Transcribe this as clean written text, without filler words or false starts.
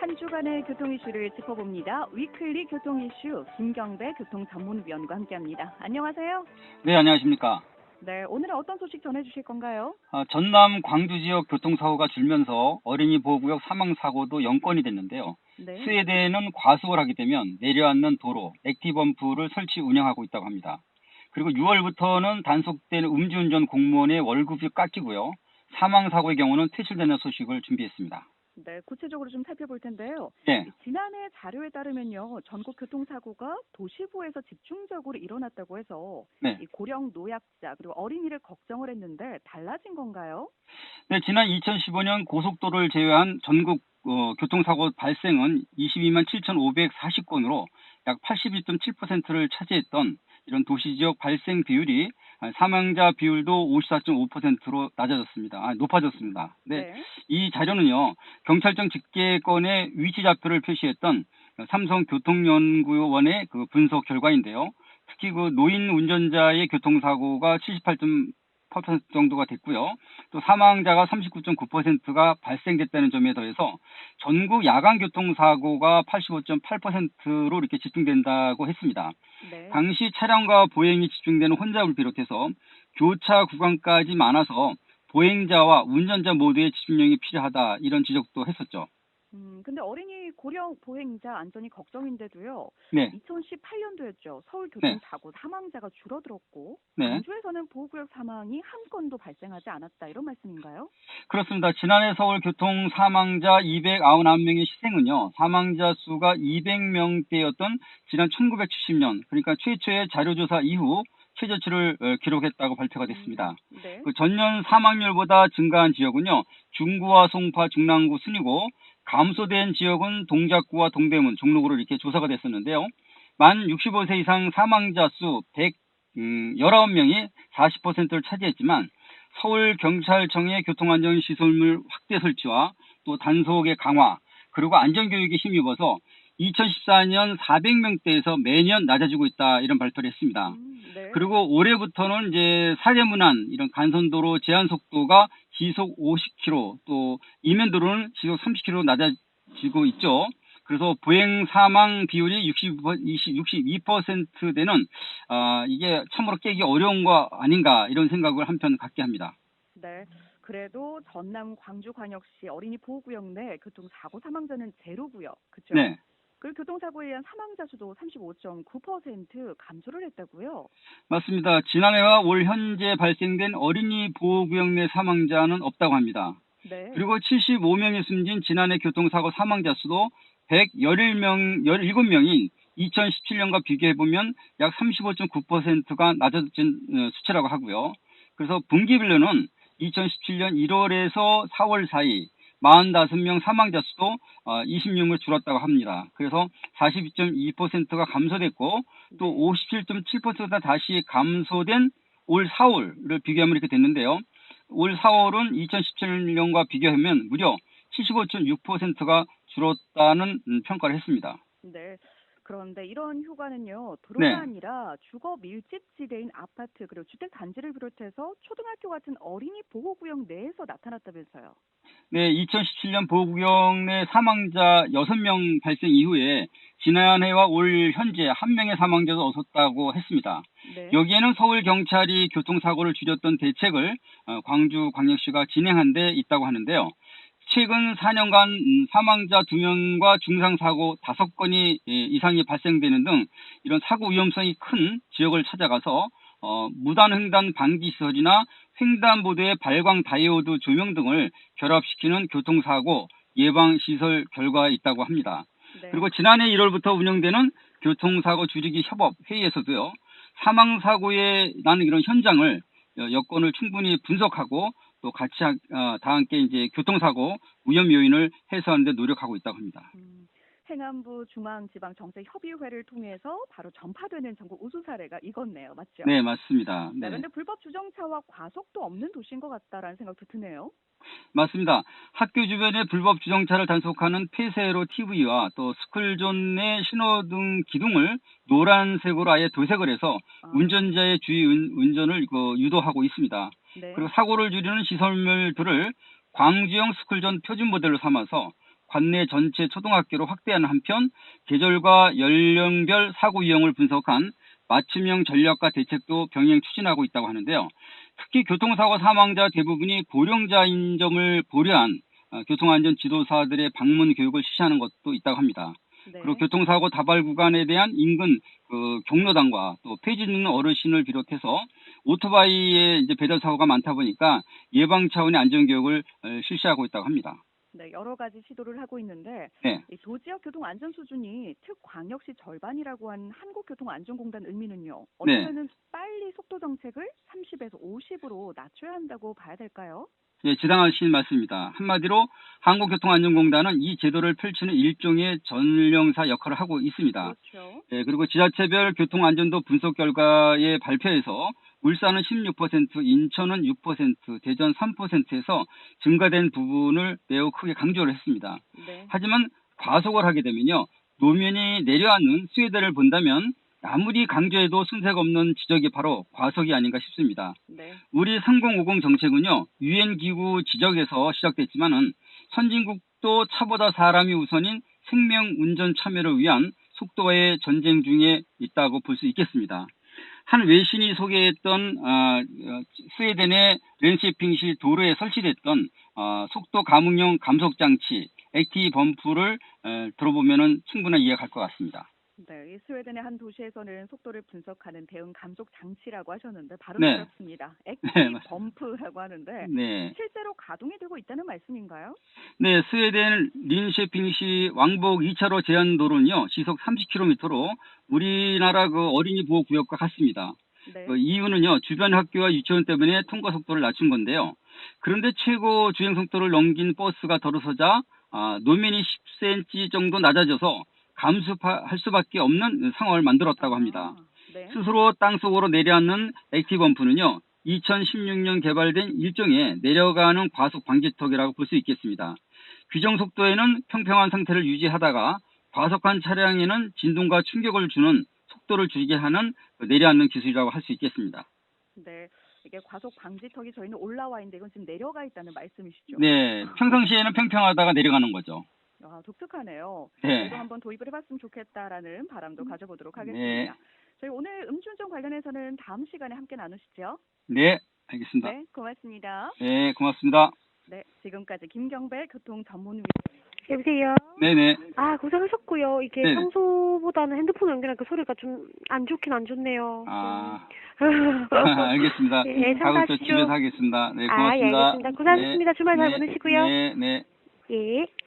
한 주간의 교통 이슈를 짚어봅니다. 위클리 교통 이슈 김경배 교통전문위원과 함께합니다. 안녕하세요. 네, 안녕하십니까. 네, 오늘은 어떤 소식 전해주실 건가요? 전남 광주 지역 교통사고가 줄면서 어린이 보호구역 사망사고도 0건이 됐는데요. 네. 스웨덴은 과속을 하게 되면 내려앉는 도로, 액티범프를 설치 운영하고 있다고 합니다. 그리고 6월부터는 단속된 음주운전 공무원의 월급이 깎이고요. 사망사고의 경우는 퇴실되는 소식을 준비했습니다. 네, 구체적으로 좀 살펴볼 텐데요. 네. 지난해 자료에 따르면요, 전국 교통사고가 도시부에서 집중적으로 일어났다고 해서 네. 이 고령 노약자 그리고 어린이를 걱정을 했는데 달라진 건가요? 네, 지난 2015년 고속도로를 제외한 전국 교통사고 발생은 22만 7,540건으로 약 82.7%를 차지했던 이런 도시지역 발생 비율이 사망자 비율도 54.5%로 높아졌습니다. 네. 이 자료는요, 경찰청 집계건의 위치좌표를 표시했던 삼성교통연구원의 그 분석 결과인데요. 특히 그 노인 운전자의 교통사고가 78% 정도가 됐고요. 또 사망자가 39.9%가 발생됐다는 점에 더해서 전국 야간 교통사고가 85.8%로 이렇게 집중된다고 했습니다. 네. 당시 차량과 보행이 집중되는 혼잡을 비롯해서 교차 구간까지 많아서 보행자와 운전자 모두의 집중력이 필요하다 이런 지적도 했었죠. 근데 어린이 고령 보행자 안전이 걱정인데도요. 네. 2018년도였죠. 서울 네. 교통사고 사망자가 줄어들었고 네. 광주에서는 보호구역 사망이 한 건도 발생하지 않았다 이런 말씀인가요? 그렇습니다. 지난해 서울 교통 사망자 299명의 희생은요, 사망자 수가 200명대였던 지난 1970년, 그러니까 최초의 자료조사 이후 최저치를 기록했다고 발표가 됐습니다. 네. 그 전년 사망률보다 증가한 지역은요, 중구와 송파, 중랑구, 순이고, 감소된 지역은 동작구와 동대문, 종로구로 이렇게 조사가 됐었는데요. 만 65세 이상 사망자 수 119명이 40%를 차지했지만 서울경찰청의 교통안전시설물 확대 설치와 또 단속의 강화 그리고 안전교육에 힘입어서 2014년 400명대에서 매년 낮아지고 있다 이런 발표를 했습니다. 네. 그리고 올해부터는 이제 사대문안 이런 간선도로 제한 속도가 시속 50km 또 이면도로는 시속 30km 낮아지고 있죠. 그래서 보행 사망 비율이 62%되는 이게 참으로 깨기 어려운 거 아닌가 이런 생각을 한편 갖게 합니다. 네. 그래도 전남 광주광역시 어린이 보호구역 내 교통사고 사망자는 제로고요. 그렇죠? 네. 그리고 교통사고에 의한 사망자 수도 35.9% 감소를 했다고요? 맞습니다. 지난해와 올 현재 발생된 어린이 보호구역 내 사망자는 없다고 합니다. 네. 그리고 75명이 숨진 지난해 교통사고 사망자 수도 117명인 2017년과 비교해보면 약 35.9%가 낮아진 수치라고 하고요. 그래서 분기별로는 2017년 1월에서 4월 사이 45명 사망자 수도 26명 줄었다고 합니다. 그래서 42.2%가 감소됐고 또 57.7%가 다시 감소된 올 4월을 비교하면 이렇게 됐는데요. 올 4월은 2017년과 비교하면 무려 75.6%가 줄었다는 평가를 했습니다. 네. 그런데 이런 휴가는요, 도로가 네. 아니라 주거 밀집지대인 아파트 그리고 주택 단지를 비롯해서 초등학교 같은 어린이 보호구역 내에서 나타났다면서요. 네, 2017년 보호구역 내 사망자 6명 발생 이후에 지난해와 올 현재 1명의 사망자도 없었다고 했습니다. 네. 여기에는 서울경찰이 교통사고를 줄였던 대책을 광주광역시가 진행한 데 있다고 하는데요. 최근 4년간 사망자 2명과 중상사고 5건이 이상이 발생되는 등 이런 사고 위험성이 큰 지역을 찾아가서 무단횡단 방지시설이나 횡단보도의 발광 다이오드 조명 등을 결합시키는 교통사고 예방시설 결과에 있다고 합니다. 네. 그리고 지난해 1월부터 운영되는 교통사고 줄이기 협업 회의에서도요. 사망사고에 나는 이런 현장을 여건을 충분히 분석하고 또 같이 다 함께 이제 교통사고 위험 요인을 해소하는 데 노력하고 있다고 합니다. 행안부 중앙지방정책협의회를 통해서 바로 전파되는 전국 우수 사례가 이건네요. 맞죠? 네, 맞습니다. 네. 네. 그런데 불법 주정차와 과속도 없는 도시인 것 같다라는 생각도 드네요. 맞습니다. 학교 주변의 불법 주정차를 단속하는 폐쇄로 TV와 또 스쿨존 내 신호등 기둥을 노란색으로 아예 도색을 해서 운전자의 주의 운전을 유도하고 있습니다. 네. 그리고 사고를 줄이는 시설물들을 광주형 스쿨존 표준 모델로 삼아서 관내 전체 초등학교로 확대하는 한편 계절과 연령별 사고 유형을 분석한 맞춤형 전략과 대책도 병행 추진하고 있다고 하는데요. 특히 교통사고 사망자 대부분이 고령자인 점을 고려한 교통안전 지도사들의 방문 교육을 실시하는 것도 있다고 합니다. 네. 그리고 교통사고 다발 구간에 대한 인근 경로당과 또 폐지 있는 어르신을 비롯해서 오토바이의 이제 배달 사고가 많다 보니까 예방 차원의 안전 교육을 실시하고 있다고 합니다. 네, 여러 가지 시도를 하고 있는데 네. 이 도지역 교통 안전 수준이 특광역시 절반이라고 한 한국교통안전공단 의미는요. 네. 어쩌면은 빨리 속도 정책을 30에서 50으로 낮춰야 한다고 봐야 될까요? 예, 지당하신 말씀입니다. 한마디로 한국교통안전공단은 이 제도를 펼치는 일종의 전령사 역할을 하고 있습니다. 그렇죠. 예, 그리고 지자체별 교통안전도 분석 결과에 발표해서 울산은 16%, 인천은 6%, 대전 3%에서 증가된 부분을 매우 크게 강조를 했습니다. 네. 하지만 과속을 하게 되면요, 노면이 내려앉는 스웨덴을 본다면 아무리 강조해도 순색 없는 지적이 바로 과속이 아닌가 싶습니다. 네. 우리 3050 정책은요, 유엔 기구 지적에서 시작됐지만은 선진국도 차보다 사람이 우선인 생명 운전 참여를 위한 속도와의 전쟁 중에 있다고 볼 수 있겠습니다. 한 외신이 소개했던 스웨덴의 렌셰핑시 도로에 설치됐던 속도 감응용 감속 장치 액티브 범프를 들어보면은 충분한 이해가 갈 것 같습니다. 네, 이 스웨덴의 한 도시에서는 속도를 분석하는 대응 감속 장치라고 하셨는데 바로 네. 그렇습니다. 네, 액티브 맞습니다. 범프라고 하는데 네. 실제로 가동이 되고 있다는 말씀인가요? 네, 스웨덴 린셰핑시 왕복 2차로 제한 도로는요, 시속 30km로 우리나라 어린이 보호 구역과 같습니다. 네. 이유는요, 주변 학교와 유치원 때문에 통과 속도를 낮춘 건데요. 그런데 최고 주행 속도를 넘긴 버스가 들어서자 노면이 10cm 정도 낮아져서 감수할 수밖에 없는 상황을 만들었다고 합니다. 네. 스스로 땅속으로 내려앉는 액티브 범프는요, 2016년 개발된 일종의 내려가는 과속 방지턱이라고 볼 수 있겠습니다. 규정 속도에는 평평한 상태를 유지하다가 과속한 차량에는 진동과 충격을 주는 속도를 줄이게 하는 내려앉는 기술이라고 할 수 있겠습니다. 네. 이게 과속 방지턱이 저희는 올라와 있는데 이건 지금 내려가 있다는 말씀이시죠? 네, 평상시에는 평평하다가 내려가는 거죠. 독특하네요. 네. 저희도 한번 도입을 해봤으면 좋겠다라는 바람도 가져보도록 하겠습니다. 네. 저희 오늘 음주운전 관련해서는 다음 시간에 함께 나누시죠. 네, 알겠습니다. 네, 고맙습니다. 네, 고맙습니다. 네, 지금까지 김경배 교통전문위. 여보세요? 네네. 아, 고생하셨고요. 이게 네네. 평소보다는 핸드폰 연결하니까 소리가 좀 안 좋긴 안 좋네요. 알겠습니다. 네, 다음 주 상담하시죠. 집에서 하겠습니다. 네, 아, 예, 고맙습니다. 알겠습니다. 고생하셨습니다. 주말 잘 네, 보내시고요. 네, 네. 예.